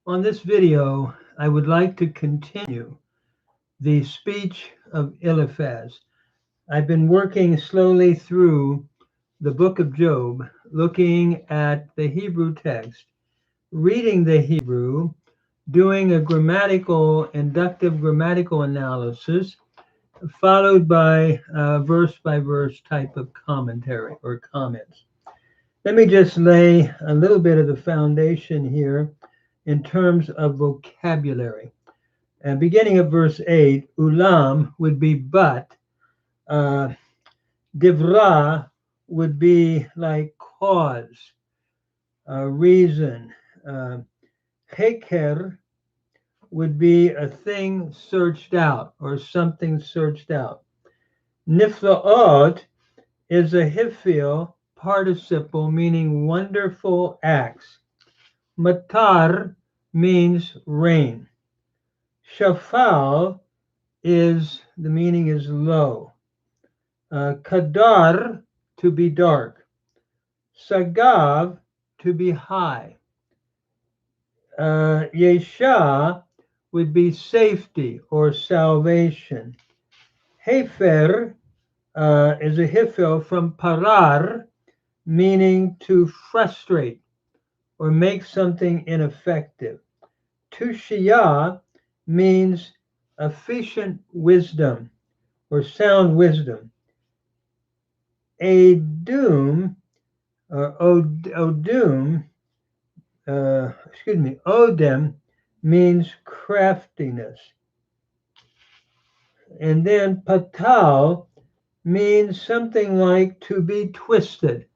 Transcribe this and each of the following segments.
On this video, I would like to continue the speech of Eliphaz. I've been working slowly through the book of Job, looking at the Hebrew text, reading the Hebrew, doing a inductive grammatical analysis, followed by by verse type of commentary or comments. Let me just lay a little bit of the foundation here in terms of vocabulary. And beginning at verse 8, ulam would be but, uh, divra would be like cause, reason. Heker would be a thing searched out or something searched out. Niflaot is a hifil participle meaning wonderful acts. Matar means rain. Shafal the meaning is low. Kadar, to be dark. Sagav, to be high. Yesha would be safety or salvation. Hefer is a hifil from parar, meaning to frustrate or make something ineffective. Tushiyah means efficient wisdom or sound wisdom. Odum Odem means craftiness. And then patal means something like to be twisted.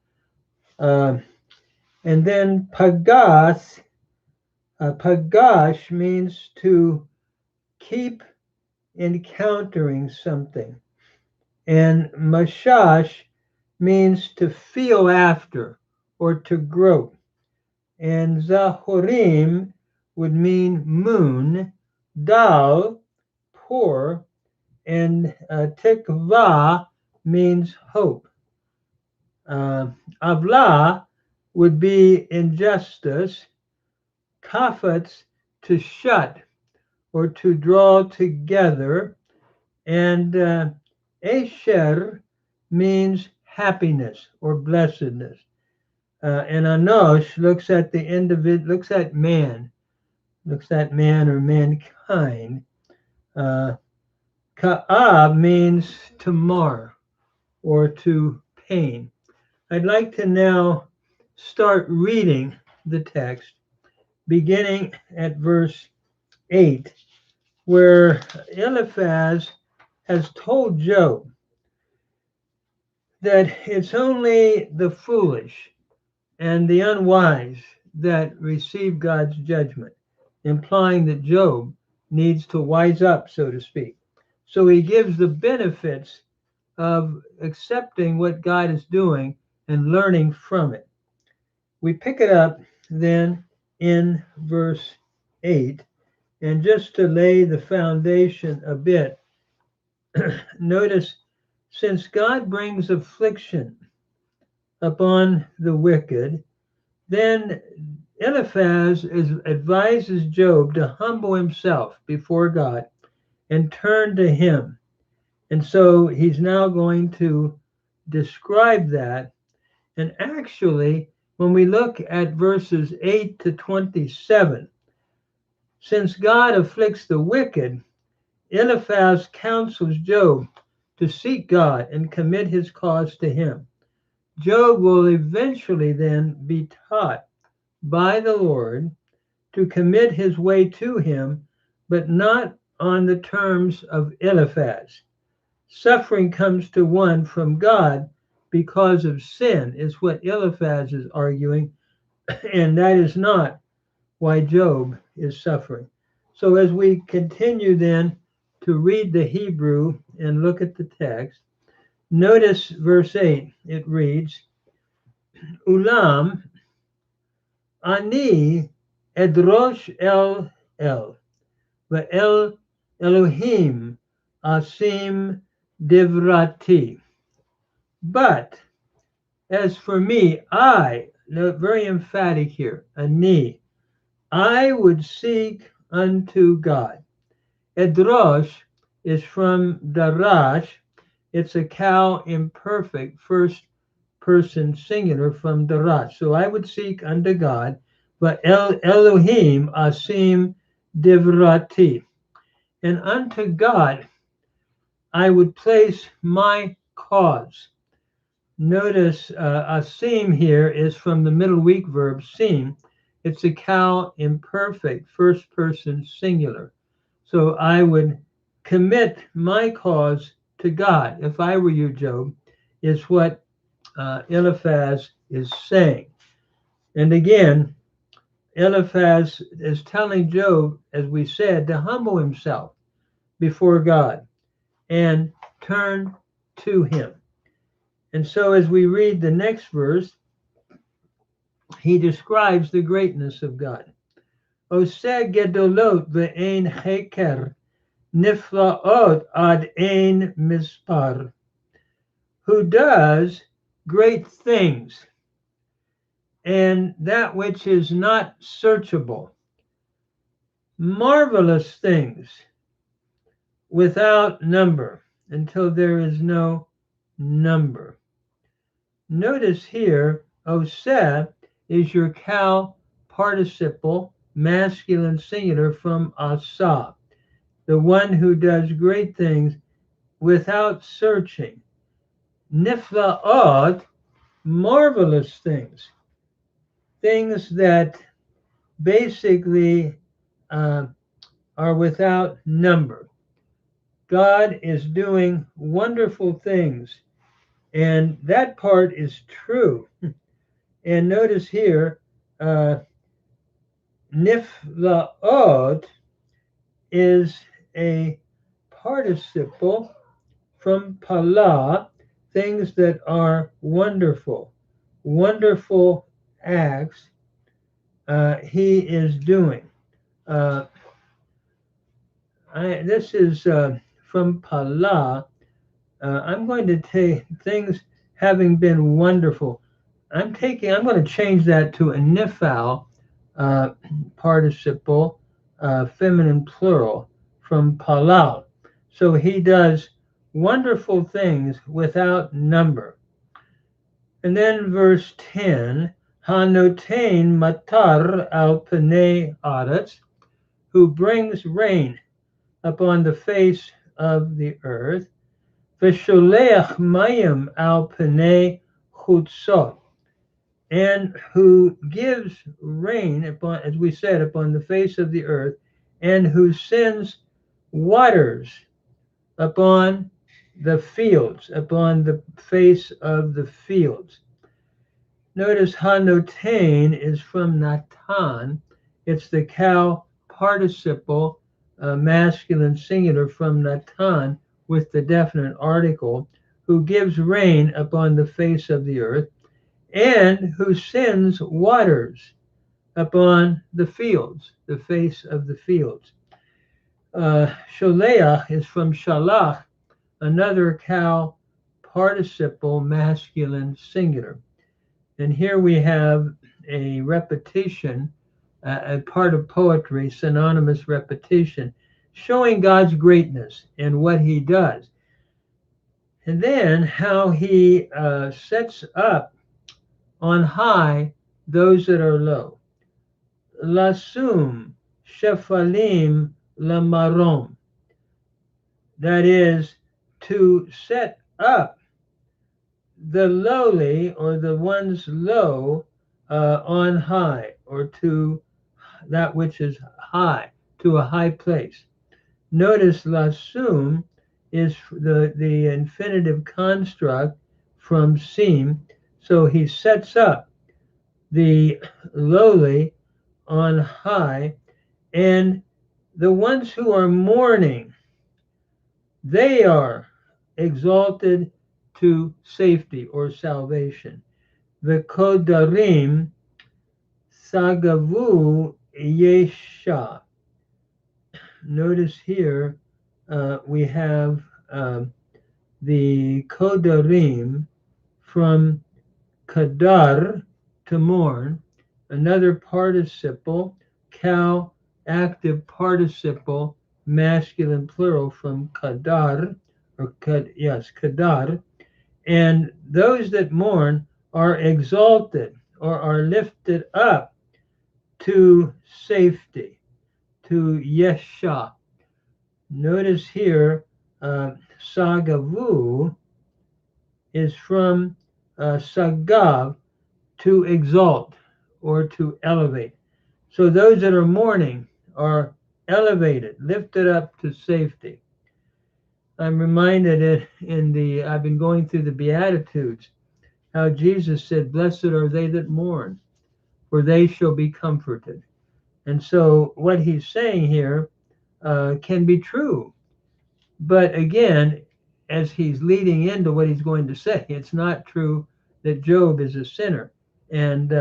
And then pagash means to keep encountering something. And mashash means to feel after or to grope. And zahorim would mean moon, dal, poor, and tikva means hope. Avla would be injustice. Kafats, to shut or to draw together. And Asher means happiness or blessedness. And Anosh looks at the individual, looks at man or mankind. Ka'ab means to mar or to pain. I'd like to now start reading the text, beginning at verse 8, where Eliphaz has told Job that it's only the foolish and the unwise that receive God's judgment, implying that Job needs to wise up, so to speak. So he gives the benefits of accepting what God is doing and learning from it. We pick it up then in verse 8, and just to lay the foundation a bit, notice, since God brings affliction upon the wicked, then Eliphaz advises Job to humble himself before God and turn to him. And so he's now going to describe that. And actually, when we look at verses 8 to 27, since God afflicts the wicked, Eliphaz counsels Job to seek God and commit his cause to him. Job will eventually then be taught by the Lord to commit his way to him, but not on the terms of Eliphaz. Suffering comes to one from God because of sin, is what Eliphaz is arguing, and that is not why Job is suffering. So as we continue then to read the Hebrew and look at the text, notice verse 8, it reads, Ulam ani edrosh el ve'el Elohim asim divrati. But as for me, I, very emphatic here, ani, I would seek unto God. Edrosh is from darash. It's a cow imperfect, first person singular from darash. So I would seek unto God, but Elohim asim divrati. And unto God I would place my cause. Notice asim here is from the middle weak verb sim. It's a cow imperfect, first person singular. So I would commit my cause to God. If I were you, Job, is what Eliphaz is saying. And again, Eliphaz is telling Job, as we said, to humble himself before God and turn to him. And so as we read the next verse, he describes the greatness of God. Oseh gedolot ve'ein heker, niflaot ad ein mispar, who does great things, and that which is not searchable, marvelous things without number, until there is no number. Notice here, Oseh is your cow participle, masculine singular from asa, the one who does great things without searching. Niflaot, marvelous things, things that basically are without number. God is doing wonderful things, and that part is true. And notice here, niflaot is a participle from pala, things that are wonderful, wonderful acts he is doing. This is from pala. I'm going to take things having been wonderful. I'm going to change that to a nifal participle, feminine plural, from palal. So he does wonderful things without number. And then verse 10, Hanotain matar al pnei aretz, who brings rain upon the face of the earth, Visholeach mayim al pnei chutzot, and who gives rain upon, as we said, upon the face of the earth, and who sends waters upon the fields, upon the face of the fields. Notice Hanotain is from Natan. It's the cow participle, masculine singular from Natan with the definite article, who gives rain upon the face of the earth, and who sends waters upon the fields, the face of the fields. Sholeach is from Shalach, another cow participle, masculine singular. And here we have a repetition, a part of poetry, synonymous repetition, showing God's greatness and what he does. And then how he sets up on high those that are low. Lasum shefalim lamarom. That is, to set up the lowly, or the ones low, on high, or to that which is high, to a high place. Notice lasum is the infinitive construct from sim, so he sets up the lowly on high, and the ones who are mourning, they are exalted to safety or salvation. The kodarim sagavu yesha. Notice here we have the kodarim from kadar, to mourn, another participle, Cal active participle, masculine plural from kadar, or kadar. And those that mourn are exalted or are lifted up to safety, to yesha. Notice here, sagavu is from sagav, to exalt or to elevate. So those that are mourning are elevated, lifted up to safety. I'm reminded that I've been going through the Beatitudes, how Jesus said, "Blessed are they that mourn, for they shall be comforted." And so what he's saying here can be true. But again, as he's leading into what he's going to say, it's not true that Job is a sinner. And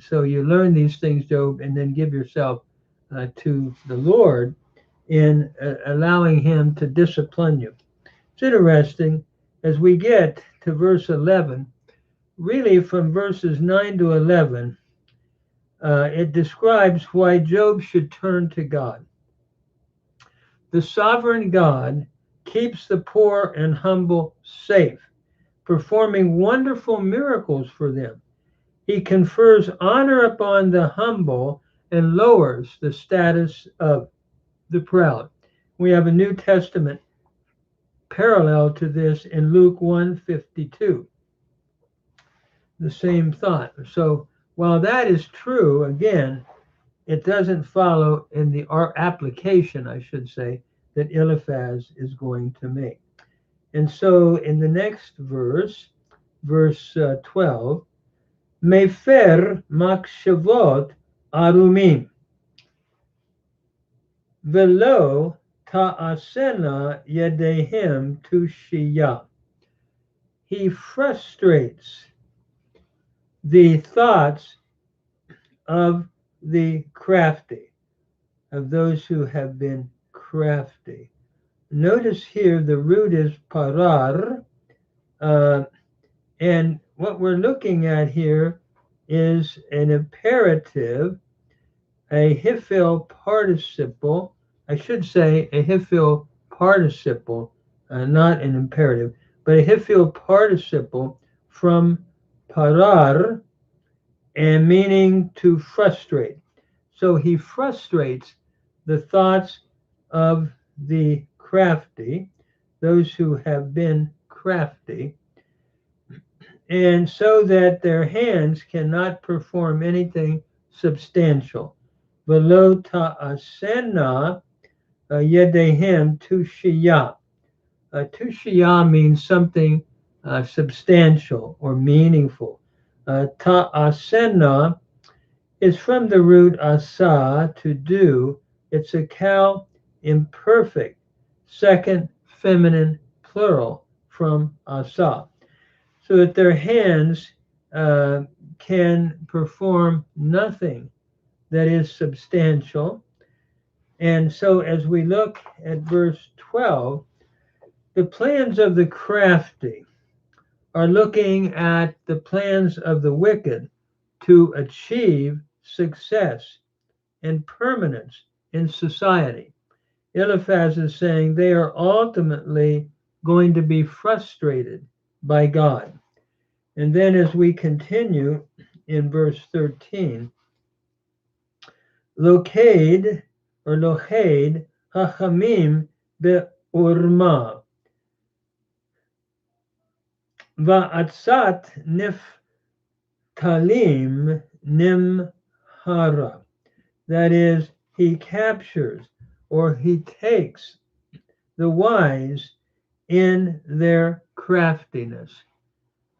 so you learn these things, Job, and then give yourself to the Lord in allowing him to discipline you. It's interesting as we get to verse 11, really from verses 9 to 11, it describes why Job should turn to God. The sovereign God keeps the poor and humble safe, performing wonderful miracles for them. He confers honor upon the humble and lowers the status of the proud. We have a New Testament parallel to this in Luke 1:52. The same thought. So while that is true, again, it doesn't follow in the application, I should say, that Eliphaz is going to make. And so in the next verse, verse 12, Mefer makshavot arumim, velo ta'asena yedehem tushiyah. He frustrates the thoughts of the crafty, of those who have been crafty. Notice here the root is parar, and what we're looking at here is an imperative, a hifil participle. I should say a hifil participle, not an imperative, but a hifil participle from parar, and meaning to frustrate. So he frustrates the thoughts of the crafty, those who have been crafty, and so that their hands cannot perform anything substantial. Velo ta'asena yedehem tushiyah. Tushiyah means something substantial or meaningful. Ta'asena is from the root asa, to do. It's a cal imperfect, second feminine plural from asa. So that their hands can perform nothing that is substantial. And so as we look at verse 12, the plans of the crafty are looking at the plans of the wicked to achieve success and permanence in society. Eliphaz is saying they are ultimately going to be frustrated by God. And then as we continue in verse 13, Loked or Lohed Hachamim be'urma va'atzat niftalim nimhara. That is, he captures or he takes the wise in their craftiness.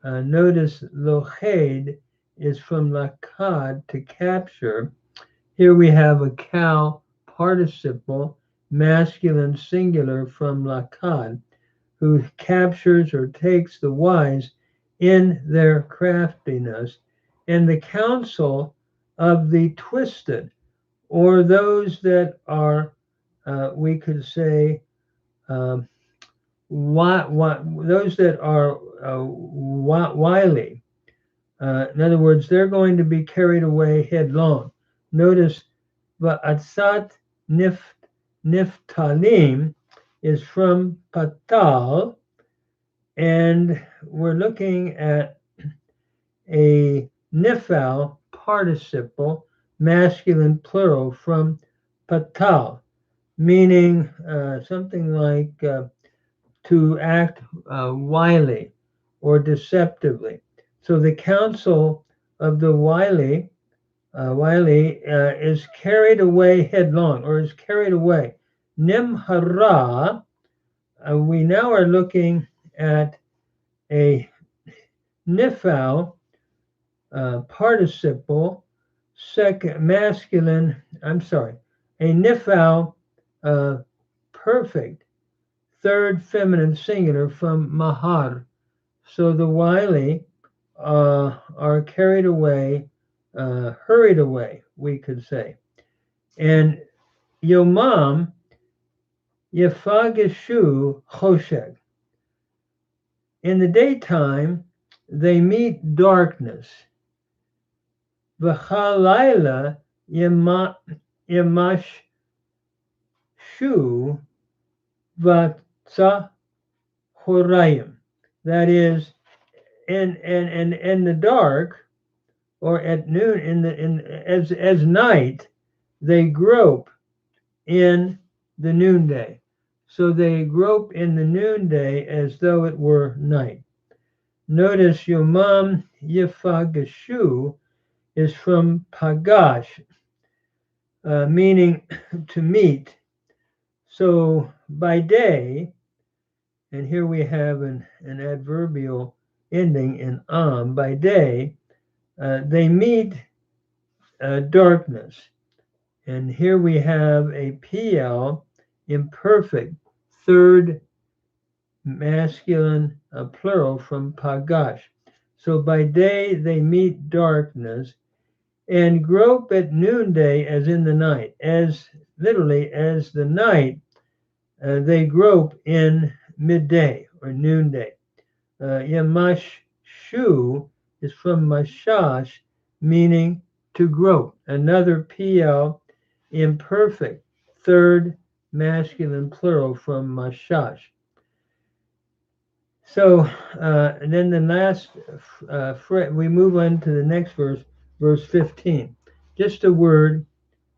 Notice Lohed is from lakad, to capture. Here we have a cal participle, masculine singular from lakad, who captures or takes the wise in their craftiness, and the counsel of the twisted, or those that are, we could say, those that are wily. In other words, they're going to be carried away headlong. Notice Va'atzat Niftalim is from Patal, and we're looking at a nifal participle, masculine plural, from Patal, meaning something like to act wily or deceptively. So the counsel of the wily is carried away headlong, or is carried away. Nimhara, we now are looking at a nifal participle, second masculine, a nifal perfect, third feminine singular from mahar. So the wily are carried away, hurried away, we could say. And Yomam Yefageshu Choshek. In the daytime, they meet darkness. V'chalayla Yemash Shu Vatsa Horayim. That is, in the dark, or at noon, as night, they grope in the noonday. So they grope in the noonday as though it were night. Notice Yomam Yifagashu is from Pagash, meaning to meet. So by day, and here we have an adverbial ending in by day, they meet darkness. And here we have a PL imperfect, third masculine plural from Pagash. So by day they meet darkness and grope at noonday as in the night, as literally as the night they grope in midday or noonday. Yamash Shu is from Mashash, meaning to grope. Another PL imperfect, third masculine plural from Mashash. So and then the last, we move on to the next verse, verse 15. Just a word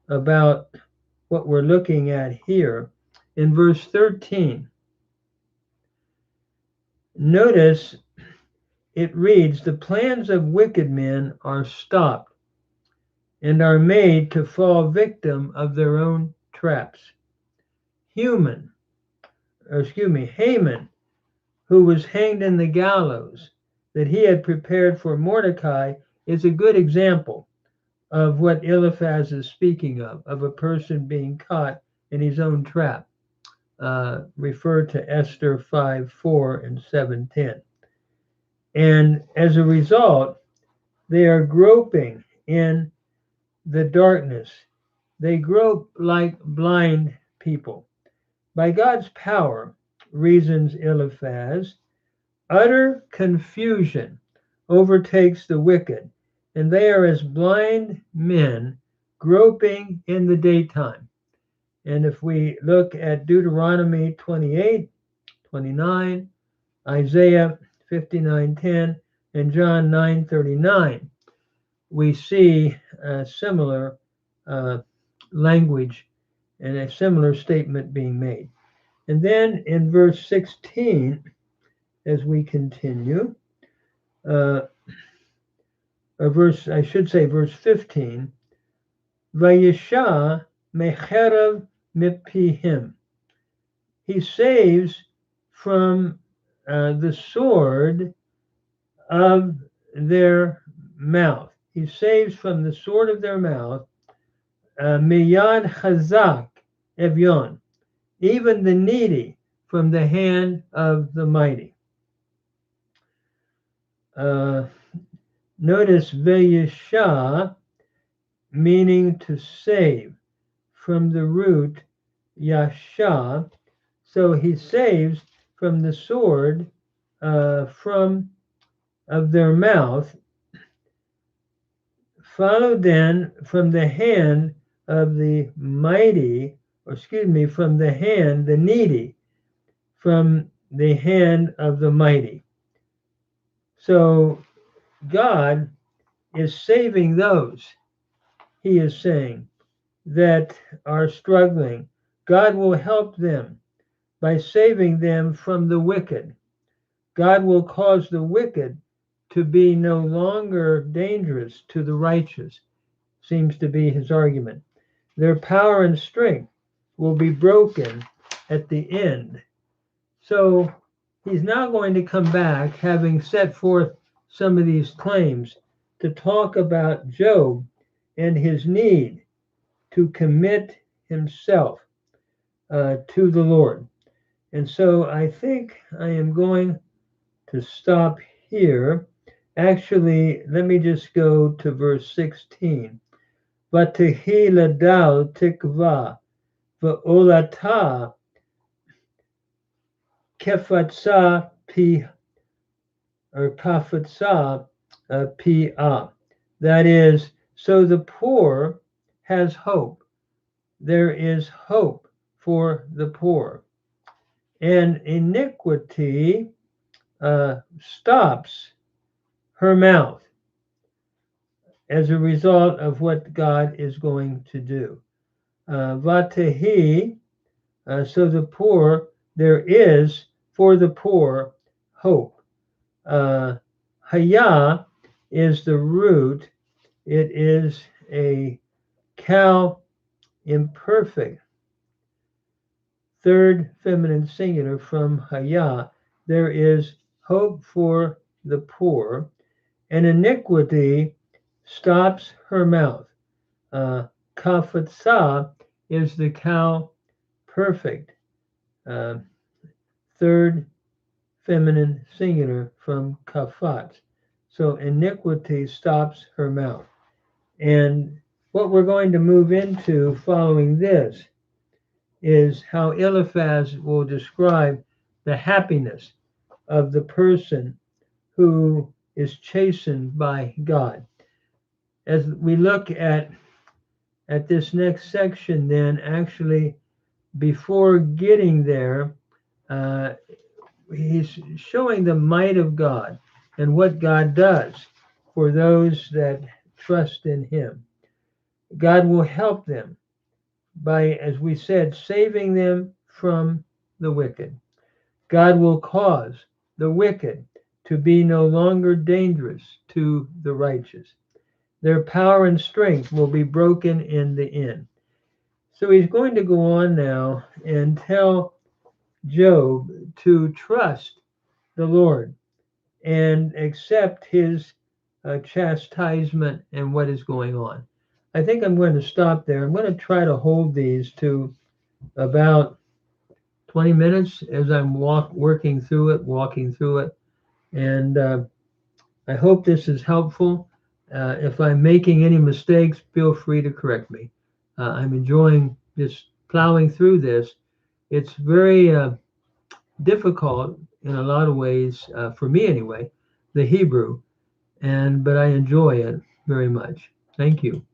about what we're looking at here. In verse 13, notice it reads, the plans of wicked men are stopped and are made to fall victim of their own traps. Haman, who was hanged in the gallows that he had prepared for Mordecai, is a good example of what Eliphaz is speaking of a person being caught in his own trap. Refer to Esther 5:4 and 7:10. And as a result, they are groping in the darkness. They grope like blind people. By God's power, reasons Eliphaz, utter confusion overtakes the wicked, and they are as blind men groping in the daytime. And if we look at Deuteronomy 28:29, Isaiah 59:10, and John 9:39, we see a similar language and a similar statement being made. And then in verse 16, as we continue, verse 15, Vayisha mecherev mipihim. He saves from the sword of their mouth. He saves from the sword of their mouth, miyad chazak evyon, even the needy from the hand of the mighty. Notice Vayisha, meaning to save, from the root yasha. So he saves from the sword of their mouth. Follow then from the hand of the mighty, or excuse me, from the hand, the needy, from the hand of the mighty. So God is saving those, he is saying, that are struggling. God will help them by saving them from the wicked. God will cause the wicked to be no longer dangerous to the righteous, seems to be his argument. Their power and strength will be broken at the end. So he's now going to come back, having set forth some of these claims, to talk about Job and his need to commit himself to the Lord. And so I think I am going to stop here. Actually, let me just go to verse 16. V'tehi ladal tikva v'olata kefatsa pi or kafatsa pi. That is, so the poor has hope. There is hope for the poor. And iniquity stops her mouth as a result of what God is going to do. V'tehi, so the poor, there is for the poor hope. Haya is the root. It is a cow imperfect. Third feminine singular from Haya. There is hope for the poor, and iniquity stops her mouth. Kafatsa is the cow perfect. Third feminine singular from kafat. So iniquity stops her mouth. And what we're going to move into following this is how Eliphaz will describe the happiness of the person who is chastened by God. As we look at this next section, then actually before getting there, he's showing the might of God and what God does for those that trust in him. God will help them by, as we said, saving them from the wicked. God will cause the wicked to be no longer dangerous to the righteous. Their power and strength will be broken in the end. So he's going to go on now and tell Job to trust the Lord and accept his chastisement and what is going on. I think I'm going to stop there. I'm going to try to hold these to about 20 minutes as I'm walking through it. And I hope this is helpful. If I'm making any mistakes, feel free to correct me. I'm enjoying just plowing through this. It's very difficult in a lot of ways, for me anyway, the Hebrew, but I enjoy it very much. Thank you.